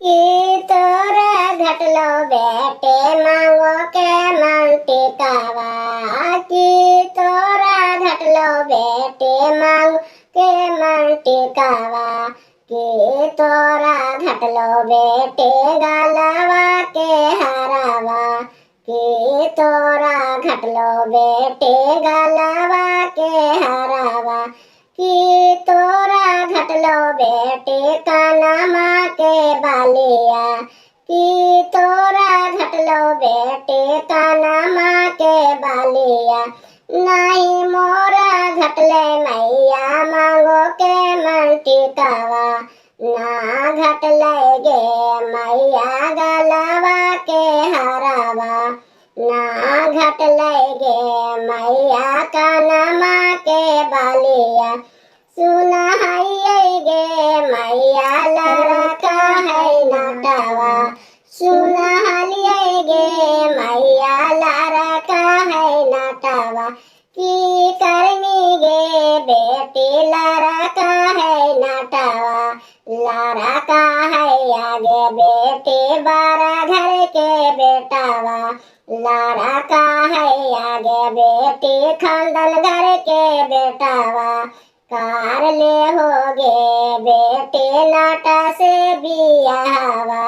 कि तोरा घटलो बेटे मांगो के मन टिकावा कि तोरा घटलो बेटे मांगो के मन टिकावा कि तोरा घटलो बेटे गालवा के हरावा कि तोरा घटलो बेटे गालवा के हरावा कि तोरा घटलो बेटे कानमा के बालिया कि तोरा घटलो बेटे कानमा के बालिया नहीं मोरा घटले मैया मांगो के मन टिकावा ना घटले गे मैया गलवा के हरावा ना घटले गे मैया कानमा के बालिया सुना गे मैया लड़का है नटावा सुना गे मैया लड़का है नटावा की करनी गे बेटी लड़का है नटावा लड़का है आगे बेटी बारा घर के बेटावा लड़का है आगे बेटी खानदान घर के बेटावा कार ले होगे बेटे नाटा से बियावा।